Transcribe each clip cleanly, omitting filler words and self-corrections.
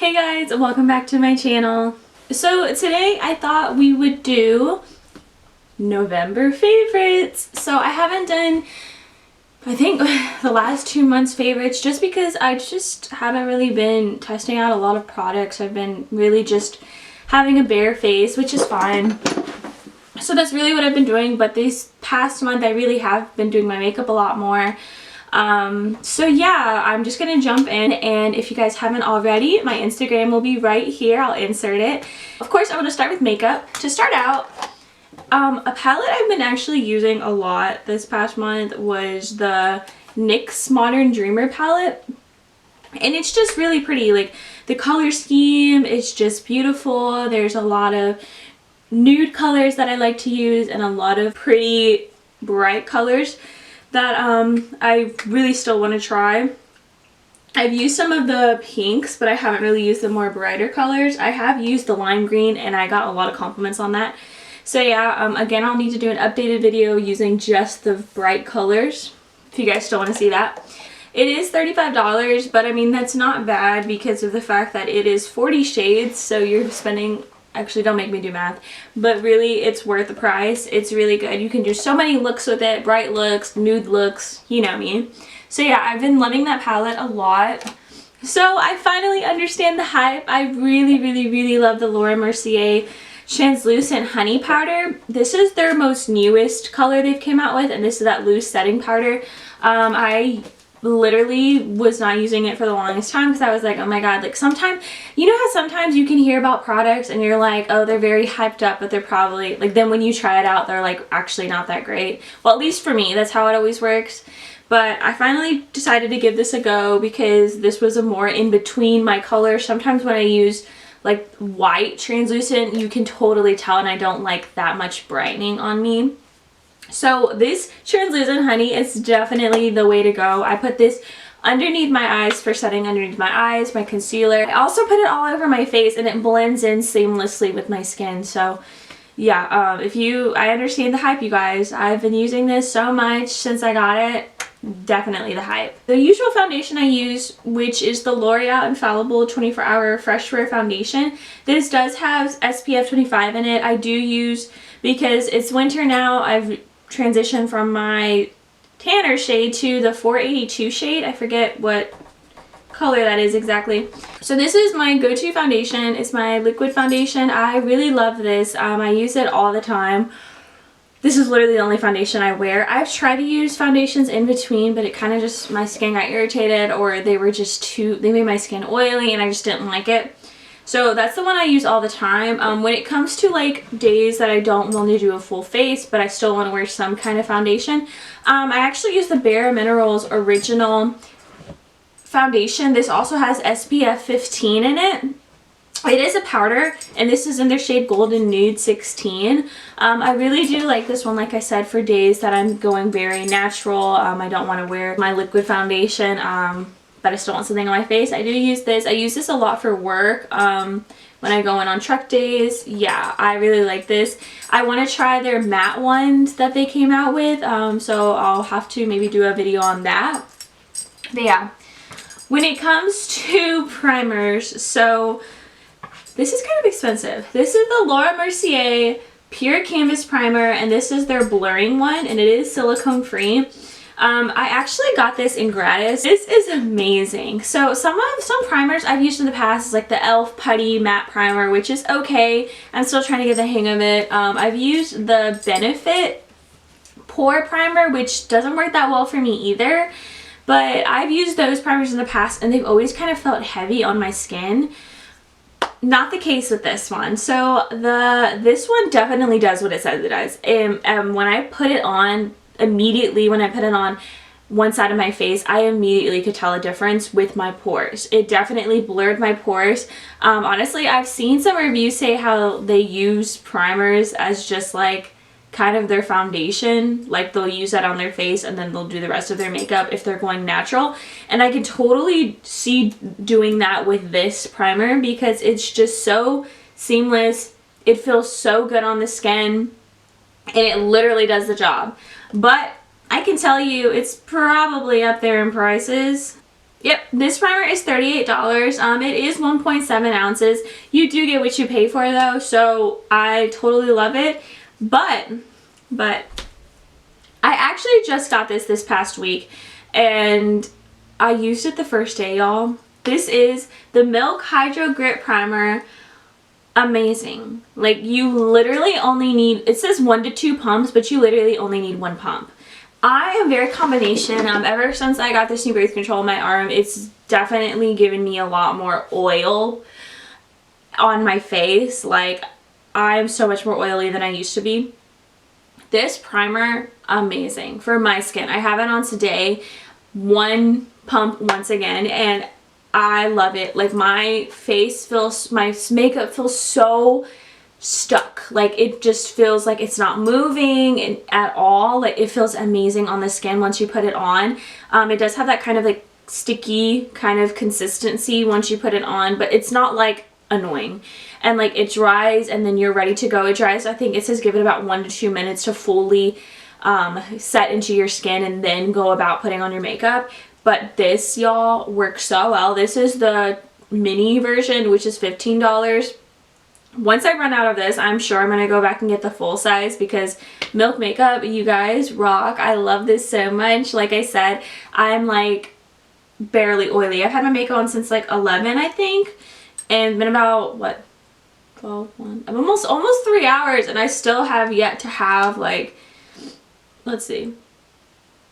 Hey guys, welcome back to my channel. So today I thought we would do November favorites. So I haven't done, I think, the last 2 months favorites just because I just haven't really been testing out a lot of products. I've been really just having a bare face, which is fine. So that's really what I've been doing, but this past month I really have been doing my makeup a lot more. So yeah, I'm just gonna jump in, and if you guys haven't already, my Instagram will be right here. I'll insert it. Of course, I want to start with makeup. To start out, a palette I've been actually using a lot this past month was the Nyx Modern Dreamer palette, and it's just really pretty. Like, the color scheme is just beautiful. There's a lot of nude colors that I like to use and a lot of pretty bright colors that I really still want to try. I've used some of the pinks, but I haven't really used the more brighter colors. I have used the lime green and I got a lot of compliments on that. So yeah, again, I'll need to do an updated video using just the bright colors if you guys still want to see that. It is $35, but I mean, that's not bad because of the fact that it is 40 shades, so you're spending, actually don't make me do math, but really it's worth the price. It's really good. You can do so many looks with it, bright looks, nude looks, you know me. So yeah, I've been loving that palette a lot. So I finally understand the hype. I really love the Laura Mercier translucent honey powder. This is their most newest color they've came out with, and this is that loose setting powder. I literally was not using it for the longest time because I was like, oh my god, like sometimes, you know how sometimes you can hear about products and you're like, oh, they're very hyped up, but they're probably, like, then when you try it out, they're like actually not that great. Well, at least for me, that's how it always works. But I finally decided to give this a go because this was a more in between my color. Sometimes when I use like white translucent, you can totally tell, and I don't like that much brightening on me. So this translucent honey is definitely the way to go. I put this underneath my eyes for setting underneath my eyes, my concealer. I also put it all over my face and it blends in seamlessly with my skin. So yeah, I understand the hype, you guys. I've been using this so much since I got it. Definitely the hype. The usual foundation I use, which is the Loreal Infallible 24-Hour Fresh Wear Foundation. This does have SPF 25 in it. I do use, because it's winter now, I've transition from my tanner shade to the 482 shade. I forget what color that is exactly. So this is my go-to foundation. It's my liquid foundation. I really love this. I use it all the time. This is literally the only foundation I wear. I've tried to use foundations in between, but it kind of just, my skin got irritated, or they were just they made my skin oily and I just didn't like it. So that's the one I use all the time. When it comes to like days that I don't want to do a full face, but I still want to wear some kind of foundation, I actually use the Bare Minerals Original Foundation. This also has SPF 15 in it. It is a powder, and this is in their shade Golden Nude 16. I really do like this one, like I said, for days that I'm going very natural. I don't want to wear my liquid foundation. But I still want something on my face. I do use this. I use this a lot for work when I go in on truck days. Yeah, I really like this. I want to try their matte ones that they came out with, so I'll have to maybe do a video on that. But yeah, when it comes to primers, so this is kind of expensive. This is the Laura Mercier Pure Canvas Primer, and this is their blurring one, and it is silicone free. I actually got this in gratis. This is amazing. So some primers I've used in the past is like the e.l.f. Putty Matte Primer, which is okay. I'm still trying to get the hang of it. I've used the Benefit Pore Primer, which doesn't work that well for me either. But I've used those primers in the past and they've always kind of felt heavy on my skin. Not the case with this one. So this one definitely does what it says it does. When I put it on, immediately when I put it on one side of my face, I immediately could tell a difference with my pores. It definitely blurred my pores. Honestly, I've seen some reviews say how they use primers as just like kind of their foundation. Like they'll use that on their face and then they'll do the rest of their makeup if they're going natural. And I can totally see doing that with this primer because it's just so seamless. It feels so good on the skin and it literally does the job. But I can tell you it's probably up there in prices. Yep, this primer is $38. It is 1.7 ounces. You do get what you pay for though, so I totally love it. But I actually just got this past week, and I used it the first day, y'all. This is the Milk Hydro Grip Primer. Amazing. Like, you literally only need, it says 1 to 2 pumps, but you literally only need 1 pump. I am very combination. Ever since I got this new birth control on my arm, it's definitely given me a lot more oil on my face. Like, I'm so much more oily than I used to be. This primer, amazing for my skin. I have it on today, 1 pump once again, and I love it. Like, my face feels, my makeup feels so stuck. Like, it just feels like it's not moving at all. Like, it feels amazing on the skin once you put it on. It does have that kind of like sticky kind of consistency once you put it on, but it's not like annoying. And like, it dries and then you're ready to go. It dries, I think it says give it about 1 to 2 minutes to fully set into your skin and then go about putting on your makeup. But this, y'all, works so well. This is the mini version, which is $15. Once I run out of this, I'm sure I'm going to go back and get the full size, because Milk Makeup, you guys rock. I love this so much. Like I said, I'm like barely oily. I've had my makeup on since like 11, I think, and been about, what, 12, 1, I'm almost 3 hours, and I still have yet to have, like, let's see.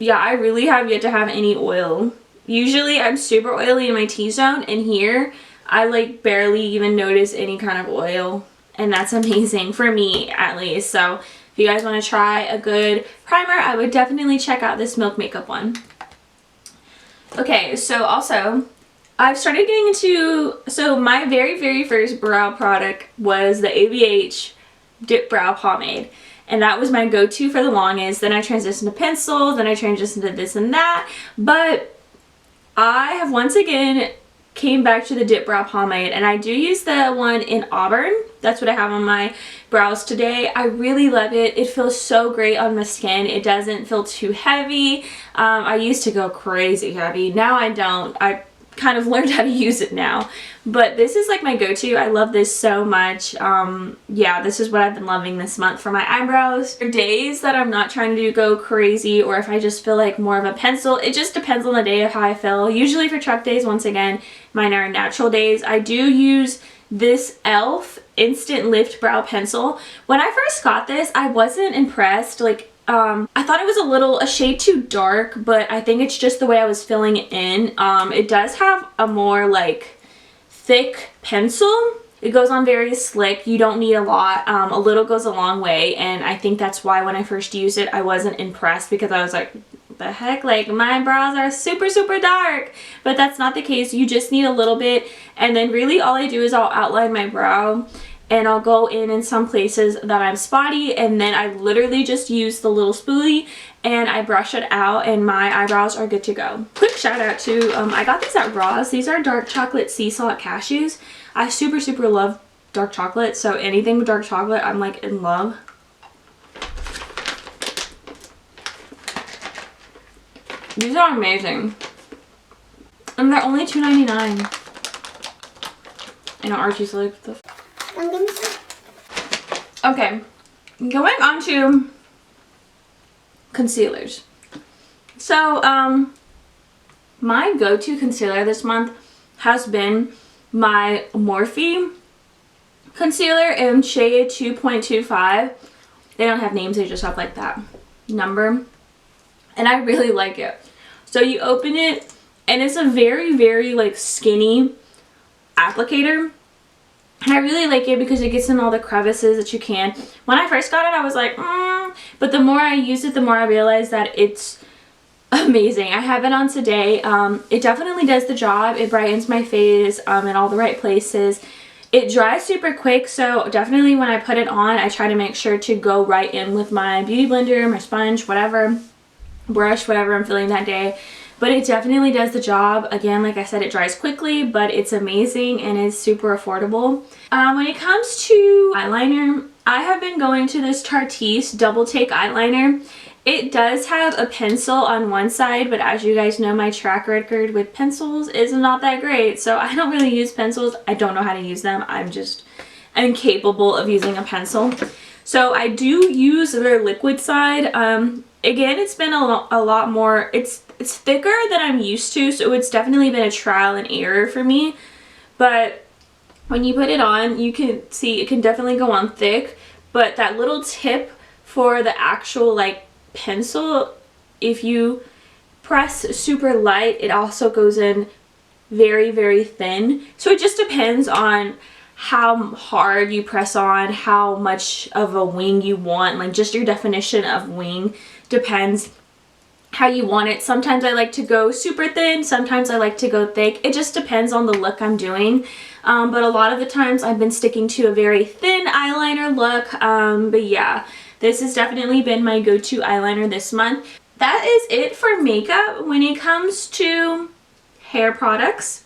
Yeah, I really have yet to have any oil. Usually I'm super oily in my T-zone, and here I like barely even notice any kind of oil, and that's amazing for me, at least. So if you guys want to try a good primer, I would definitely check out this Milk Makeup one. Okay, so also I've started getting into, so my very first brow product was the ABH Dip Brow Pomade. And that was my go-to for the longest. Then I transitioned to pencil, then I transitioned to this and that. But I have once again came back to the Dip Brow Pomade, and I do use the one in Auburn. That's what I have on my brows today. I really love it. It feels so great on the skin. It doesn't feel too heavy. I used to go crazy heavy. Now I don't. I kind of learned how to use it now, but this is like my go-to. I love this so much. Yeah, this is what I've been loving this month for my eyebrows. For days that I'm not trying to go crazy, or if I just feel like more of a pencil, it just depends on the day of how I feel. Usually for truck days, once again, mine are natural days, I do use this e.l.f. Instant Lift Brow Pencil. When I first got this, I wasn't impressed. Like, I thought it was a shade too dark, but I think it's just the way I was filling it in. It does have a more like thick pencil. It goes on very slick. You don't need a lot. A little goes a long way, and I think that's why when I first used it, I wasn't impressed, because I was like, the heck, like, my brows are super dark. But that's not the case. You just need a little bit, and then really all I do is I'll outline my brow, and I'll go in some places that I'm spotty, and then I literally just use the little spoolie and I brush it out, and my eyebrows are good to go. Quick shout out to, I got these at Ross. These are dark chocolate sea salt cashews. I super love dark chocolate, so anything with dark chocolate, I'm like in love. These are amazing. And they're only $2.99. I know Archie's like, what the f. Okay, going on to concealers. So, my go-to concealer this month has been my Morphe concealer in shade 2.25. They don't have names, they just have like that number. And I really like it. So you open it, and it's a very like skinny applicator. And I really like it because it gets in all the crevices that you can. When I first got it, I was like, but the more I use it, the more I realized that it's amazing. I have it on today. It definitely does the job. It brightens my face in all the right places. It dries super quick, so definitely when I put it on, I try to make sure to go right in with my beauty blender, my sponge, whatever, brush, whatever I'm feeling that day. But it definitely does the job. Again, like I said, it dries quickly, but it's amazing and it's super affordable. When it comes to eyeliner, I have been going to this Tarteist Double Take eyeliner, It does have a pencil on one side, but as you guys know, my track record with pencils is not that great. So I don't really use pencils. I don't know how to use them. I'm just incapable of using a pencil. So I do use their liquid side. Again, it's been a lot more, it's thicker than I'm used to, so it's definitely been a trial and error for me. But when you put it on, you can see it can definitely go on thick, but that little tip for the actual like pencil, if you press super light, it also goes in very, very thin. So it just depends on how hard you press on, how much of a wing you want, like just your definition of wing depends how you want it. Sometimes I like to go super thin, sometimes I like to go thick. It just depends on the look I'm doing. But a lot of the times I've been sticking to a very thin eyeliner look. But yeah, this has definitely been my go-to eyeliner this month. That is it for makeup. When it comes to hair products,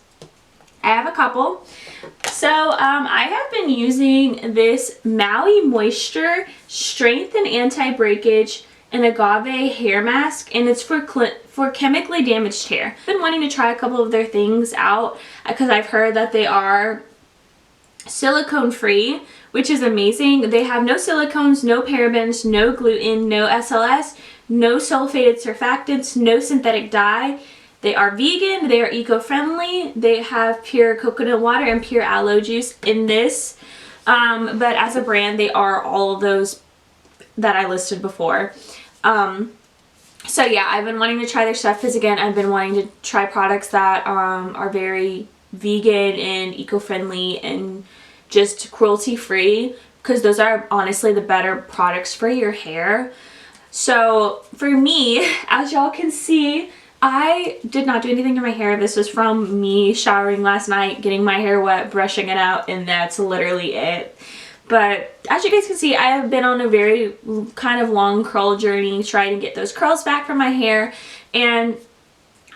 I have a couple. So I have been using this Maui Moisture Strength and Anti-Breakage and Agave hair mask, and it's for chemically damaged hair. I've been wanting to try a couple of their things out because I've heard that they are silicone free, which is amazing. They have no silicones, no parabens, no gluten, no SLS, no sulfated surfactants, no synthetic dye. They are vegan, they are eco-friendly, they have pure coconut water and pure aloe juice in this. But as a brand, they are all of those that I listed before. So yeah, I've been wanting to try their stuff because again, I've been wanting to try products that are very vegan and eco-friendly and just cruelty-free, because those are honestly the better products for your hair. So for me, as y'all can see, I did not do anything to my hair. This was from me showering last night, getting my hair wet, brushing it out, and that's literally it. But as you guys can see, I have been on a very kind of long curl journey trying to get those curls back from my hair, and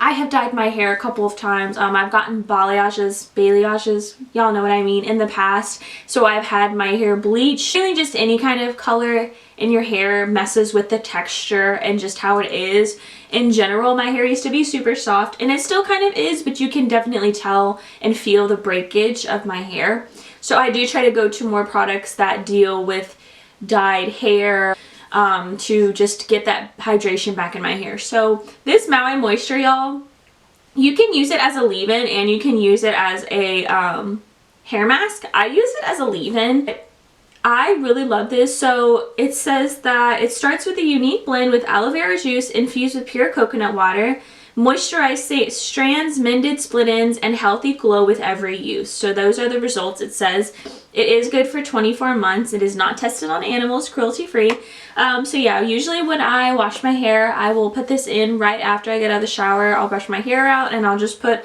I have dyed my hair a couple of times. I've gotten balayages, y'all know what I mean, in the past. So I've had my hair bleached. Really just any kind of color in your hair messes with the texture and just how it is. In general, my hair used to be super soft, and it still kind of is, but you can definitely tell and feel the breakage of my hair. So I do try to go to more products that deal with dyed hair, to just get that hydration back in my hair. So this Maui Moisture, y'all, you can use it as a leave-in and you can use it as a hair mask. I use it as a leave-in. I really love this. So it says that it starts with a unique blend with aloe vera juice infused with pure coconut water, moisturized strands, mended split ends, and healthy glow with every use. So those are the results. It says it is good for 24 months. It is not tested on animals, cruelty free. So yeah, usually when I wash my hair, I will put this in right after I get out of the shower. I'll brush my hair out and I'll just put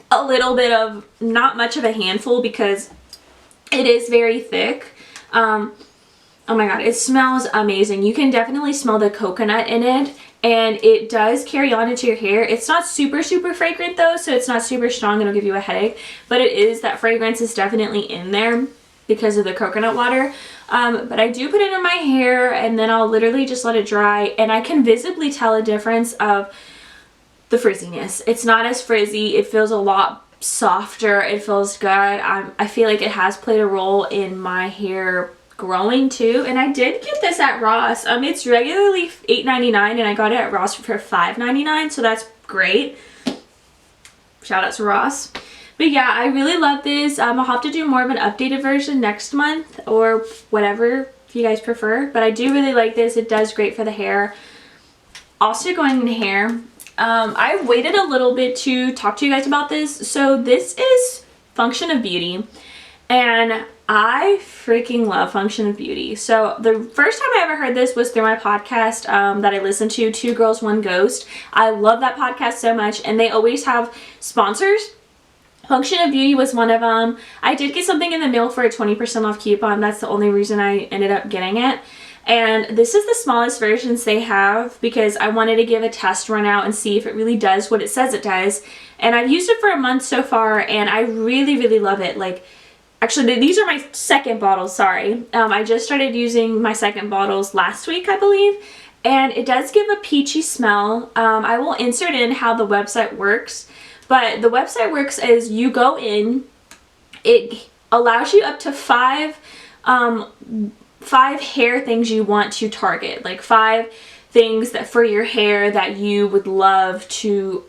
a little bit of, not much of a handful because it is very thick. Oh my god, it smells amazing. You can definitely smell the coconut in it, and it does carry on into your hair. It's not super fragrant though, so it's not super strong. It'll give you a headache, but it is, that fragrance is definitely in there because of the coconut water. But I do put it in my hair and then I'll literally just let it dry, and I can visibly tell a difference of the frizziness. It's not as frizzy. It feels a lot softer. It feels good. I feel like it has played a role in my hair growing too. And I did get this at Ross. It's regularly $8.99 and I got it at Ross for $5.99, so that's great. Shout out to Ross. But yeah, I really love this. I'll have to do more of an updated version next month or whatever if you guys prefer, but I do really like this. It does great for the hair. Also going in hair, I waited a little bit to talk to you guys about this. So this is Function of Beauty, and I freaking love Function of Beauty. So the first time I ever heard this was through my podcast that I listened to, Two Girls, One Ghost. I love that podcast so much, and they always have sponsors. Function of Beauty was one of them. I did get something in the mail for a 20% off coupon. That's the only reason I ended up getting it. And this is the smallest versions they have because I wanted to give a test run out and see if it really does what it says it does. And I've used it for a month so far, and I really love it. Like, actually, these are my second bottles, sorry. I just started using my second bottles last week, I believe. and it does give a peachy smell. I will insert in how the website works, but the website works as you go in, it allows you up to five hair things you want to target, like 5 things that for your hair that you would love to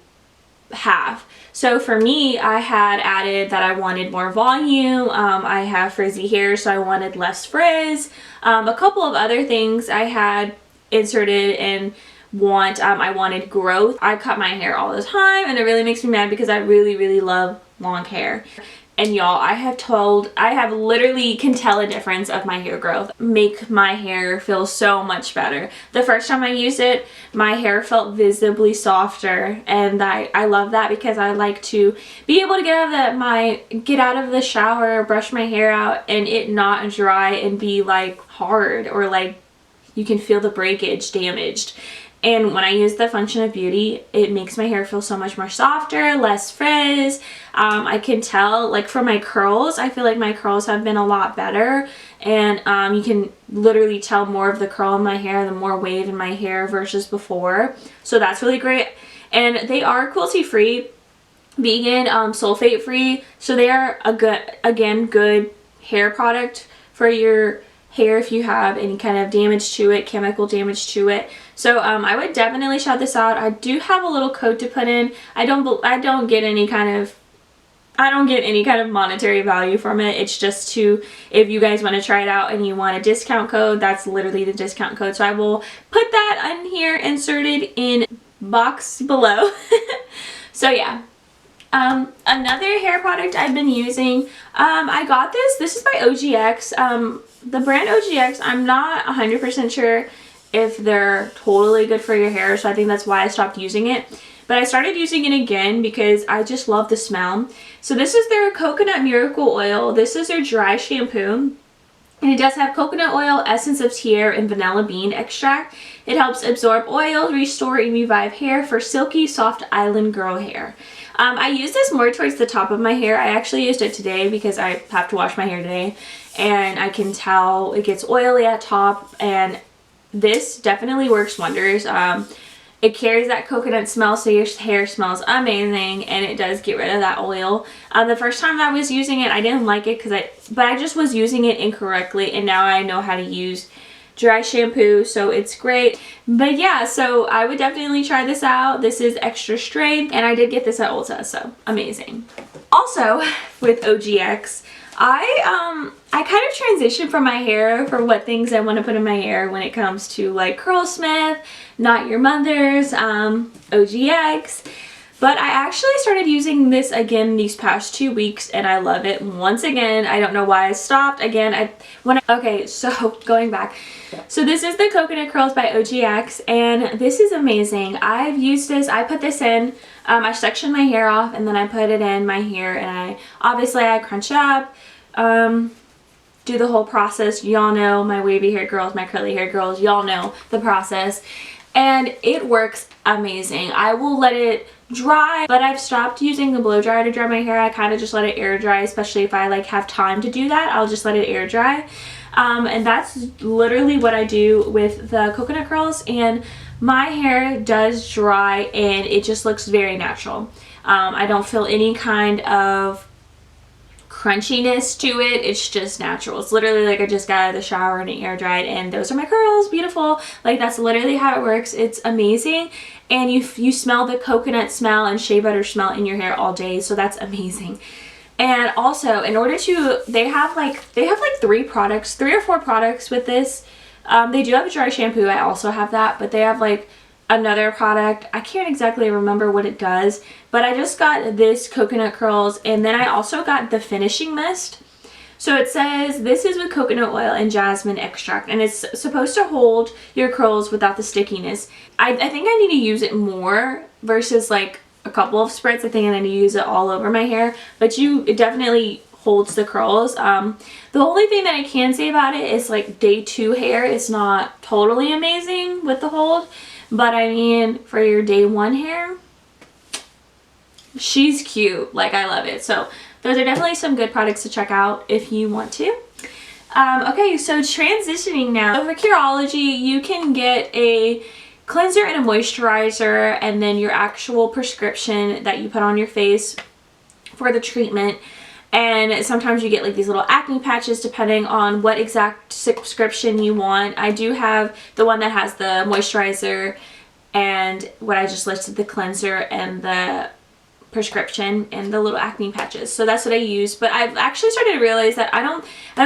have. So for me, I had added that I wanted more volume. I have frizzy hair, so I wanted less frizz. A couple of other things I had inserted and I wanted growth. I cut my hair all the time, and it really makes me mad because I really love long hair. And y'all, I have literally can tell a difference of my hair growth. Make my hair feel so much better. The first time I used it, my hair felt visibly softer, and I love that because I like to be able to get out of the shower, brush my hair out, and it not dry and be like hard, or like you can feel the breakage damaged. And when I use the Function of Beauty, it makes my hair feel so much more softer, less frizz. I can tell, like for my curls, I feel like my curls have been a lot better. And you can literally tell more of the curl in my hair, the more wave in my hair versus before. So that's really great. And they are cruelty-free, vegan, sulfate-free. So they are a good hair product for your hair if you have any kind of damage to it, chemical damage to it. So I would definitely shout this out. I do have a little code to put in. I don't get any kind of monetary value from it. It's just if you guys want to try it out and you want a discount code, that's literally the discount code. So I will put that in here, inserted in box below. So yeah. Another hair product I've been using, I got this is by OGX. The brand OGX, I'm not 100% sure if they're totally good for your hair, so I think that's why I stopped using it. But I started using it again because I just love the smell. So this is their Coconut Miracle Oil. This is their dry shampoo. And it does have coconut oil, essence of tea, and vanilla bean extract. It helps absorb oil, restore and revive hair for silky, soft island girl hair. I use this more towards the top of my hair. I actually used it today because I have to wash my hair today. And I can tell it gets oily at top. And this definitely works wonders. It carries that coconut smell, so your hair smells amazing, and it does get rid of that oil. The first time I was using it, I didn't like it but I just was using it incorrectly, and now I know how to use dry shampoo, so it's great. But yeah, so I would definitely try this out. This is extra strength, and I did get this at Ulta, so amazing. Also, with OGX, I kind of transitioned from my hair for what things I want to put in my hair when it comes to like Curlsmith, Not Your Mother's, OGX. But I actually started using this again these past 2 weeks, and I love it once again. I don't know why I stopped. Again, okay, so going back. So this is the Coconut Curls by OGX, and this is amazing. I've used this, I put this in, I section my hair off, and then I put it in my hair, and obviously I crunch up, do the whole process. Y'all know, my wavy hair girls, my curly hair girls, y'all know the process. And it works amazing. I will let it dry, but I've stopped using the blow dryer to dry my hair. I kind of just let it air dry, especially if I like have time to do that. I'll just let it air dry. And that's literally what I do with the Coconut Curls, and my hair does dry and it just looks very natural. I don't feel any kind of crunchiness to it. It's just natural. It's literally like I just got out of the shower and it air dried, and those are my curls. Beautiful. Like, that's literally how it works. It's amazing. And you smell the coconut smell and shea butter smell in your hair all day, so that's amazing. And also, in order to, they have like 3 or 4 products with this. They do have a dry shampoo. I also have that, but they have like another product. I can't exactly remember what it does, but I just got this Coconut Curls, and then I also got the finishing mist. So it says this is with coconut oil and jasmine extract, and it's supposed to hold your curls without the stickiness. I think I need to use it more versus like a couple of spritz. I think I need to use it all over my hair, but it definitely holds the curls. The only thing that I can say about it is like day 2 hair is not totally amazing with the hold, but I mean, for your day 1 hair, she's cute. Like, I love it. So those are definitely some good products to check out if you want to. Okay, so transitioning now. So for Curology, you can get a cleanser and a moisturizer, and then your actual prescription that you put on your face for the treatment. And sometimes you get like these little acne patches depending on what exact subscription you want. I do have the one that has the moisturizer and what I just listed, the cleanser and the prescription and the little acne patches. So that's what I use. But I've actually started to realize that I don't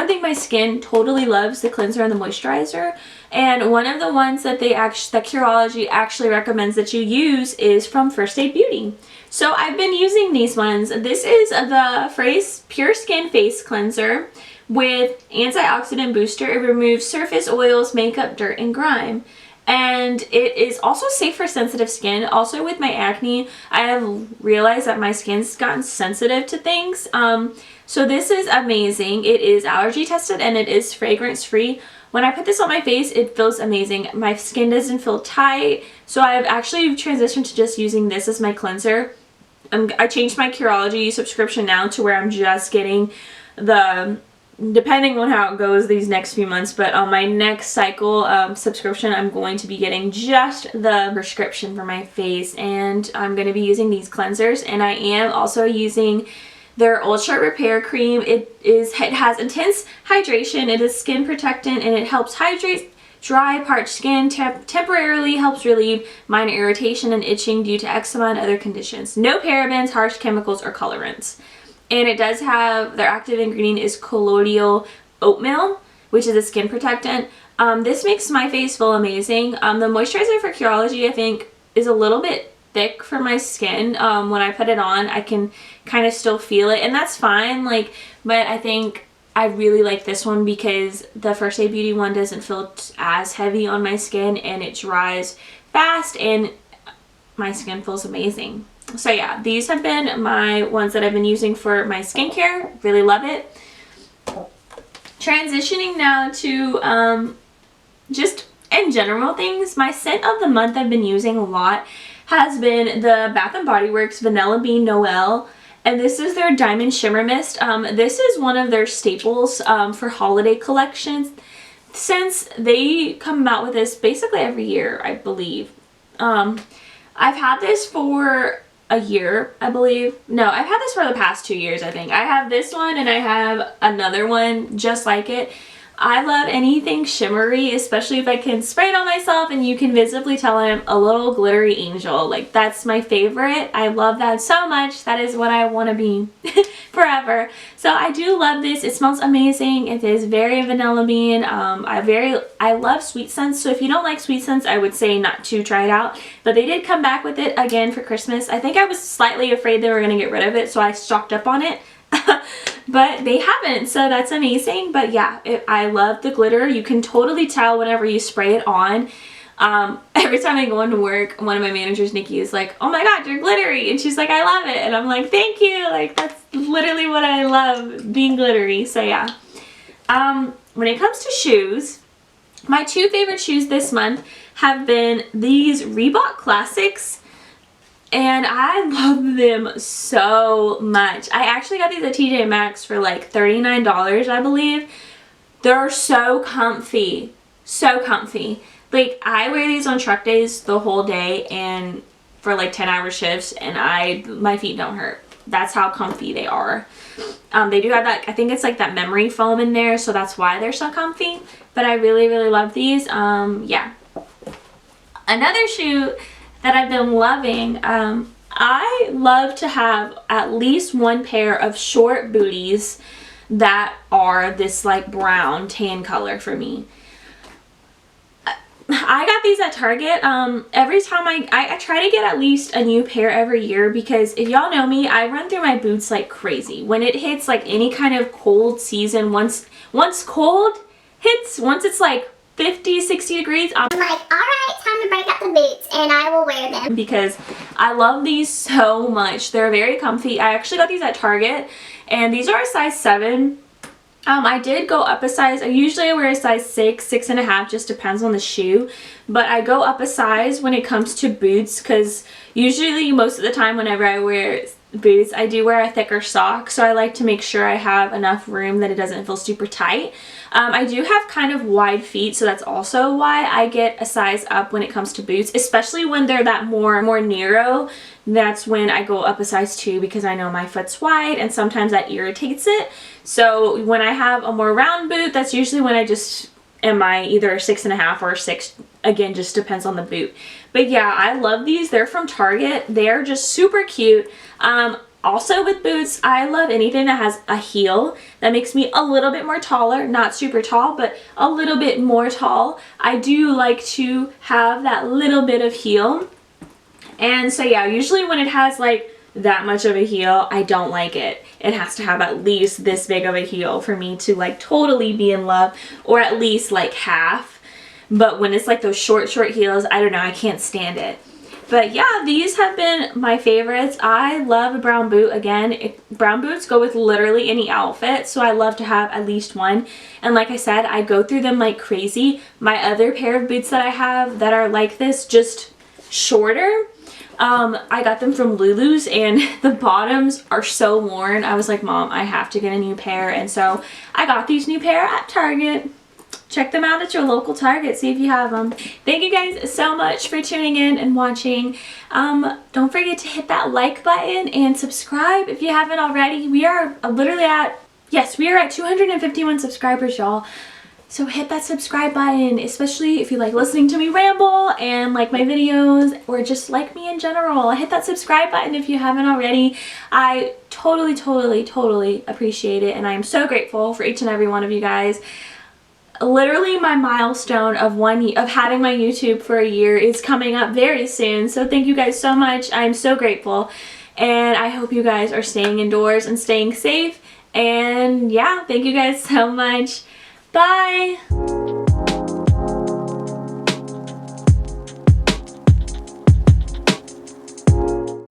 think my skin totally loves the cleanser and the moisturizer. And one of the ones that that Curology actually recommends that you use is from First Aid Beauty. So I've been using these ones. This is the Phrase Pure Skin Face Cleanser with antioxidant booster. It removes surface oils, makeup, dirt, and grime. And it is also safe for sensitive skin. Also with my acne, I have realized that my skin's gotten sensitive to things. So this is amazing. It is allergy tested and it is fragrance free. When I put this on my face, it feels amazing. My skin doesn't feel tight. So I've actually transitioned to just using this as my cleanser. I changed my Curology subscription now to where I'm just getting the, depending on how it goes these next few months, but on my next cycle subscription, I'm going to be getting just the prescription for my face, and I'm going to be using these cleansers. And I am also using their Ultra Repair Cream. It has intense hydration, it is skin protectant, and it helps hydrate dry, parched skin, temporarily helps relieve minor irritation and itching due to eczema and other conditions. No parabens, harsh chemicals, or colorants. And it does have, their active ingredient is colloidal oatmeal, which is a skin protectant. This makes my face feel amazing. The moisturizer for Curology, I think, is a little bit thick for my skin. When I put it on, I can kind of still feel it, and that's fine. Like, but I think I really like this one because the First Aid Beauty one doesn't feel as heavy on my skin, and it dries fast, and my skin feels amazing. So yeah, these have been my ones that I've been using for my skincare. Really love it. Transitioning now to just in general things. My scent of the month I've been using a lot has been the Bath & Body Works Vanilla Bean Noel. And this is their Diamond Shimmer Mist. This is one of their staples for holiday collections, since they come out with this basically every year, I believe. I've had this for a year, I believe. No, I've had this for the past 2 years, I think. I have this one and I have another one just like it. I love anything shimmery, especially if I can spray it on myself and you can visibly tell I'm a little glittery angel. Like, that's my favorite. I love that so much. That is what I want to be forever. So I do love this. It smells amazing. It is very vanilla bean. I love sweet scents, so if you don't like sweet scents, I would say not to try it out. But they did come back with it again for Christmas. I think I was slightly afraid they were going to get rid of it, so I stocked up on it. But they haven't, so that's amazing. But yeah, I love the glitter. You can totally tell whenever you spray it on. Every time I go into work, one of my managers, Nikki, is like, "Oh my god, you're glittery," and she's like, "I love it," and I'm like, "Thank you." Like, that's literally what I love, being glittery. So yeah. When it comes to shoes, my two favorite shoes this month have been these Reebok Classics. And I love them so much. I actually got these at TJ Maxx for like $39, I believe. They're so comfy. So comfy. Like, I wear these on truck days the whole day and for like 10-hour shifts, and my feet don't hurt. That's how comfy they are. They do have that, I think it's like that memory foam in there, so that's why they're so comfy. But I really, really love these. Yeah. Another shoe that I've been loving, I love to have at least one pair of short booties that are this like brown tan color for me. I got these at Target. Every time I try to get at least a new pair every year, because if y'all know me, I run through my boots like crazy. When it hits like any kind of cold season, once cold hits, once it's like 50, 60 degrees, I'm like, alright, time to break out the boots, and I will wear them. Because I love these so much. They're very comfy. I actually got these at Target, and these are a size 7. I did go up a size. I usually wear a size 6, 6.5, just depends on the shoe. But I go up a size when it comes to boots, because usually most of the time whenever I wear boots, I do wear a thicker sock, so I like to make sure I have enough room that it doesn't feel super tight. I do have kind of wide feet, so that's also why I get a size up when it comes to boots, especially when they're that more narrow. That's when I go up a size 2 because I know my foot's wide and sometimes that irritates it. So when I have a more round boot, that's usually when I just am either 6.5 or 6. Again, just depends on the boot. But yeah, I love these. They're from Target. They're just super cute. Also with boots, I love anything that has a heel that makes me a little bit more taller. Not super tall, but a little bit more tall. I do like to have that little bit of heel. And so yeah, usually when it has like that much of a heel, I don't like it. It has to have at least this big of a heel for me to like totally be in love, or at least like half. But when it's like those short heels, I don't know, I can't stand it. But yeah, these have been my favorites. I love a brown boot. Again, brown boots go with literally any outfit, so I love to have at least one. And like I said, I go through them like crazy. My other pair of boots that I have that are like this, just shorter, I got them from Lulu's and the bottoms are so worn. I was like, Mom, I have to get a new pair. And so I got these new pair at Target. Check them out at your local Target, see if you have them. Thank you guys so much for tuning in and watching. Don't forget to hit that like button and subscribe if you haven't already. We are literally at, yes, we are at 251 subscribers, y'all. So hit that subscribe button, especially if you like listening to me ramble and like my videos, or just like me in general. Hit that subscribe button if you haven't already. I totally appreciate it, and I am so grateful for each and every one of you guys. Literally my milestone of having my YouTube for a year is coming up very soon, so thank you guys so much. I'm so grateful, and I hope you guys are staying indoors and staying safe. And yeah, thank you guys so much. Bye!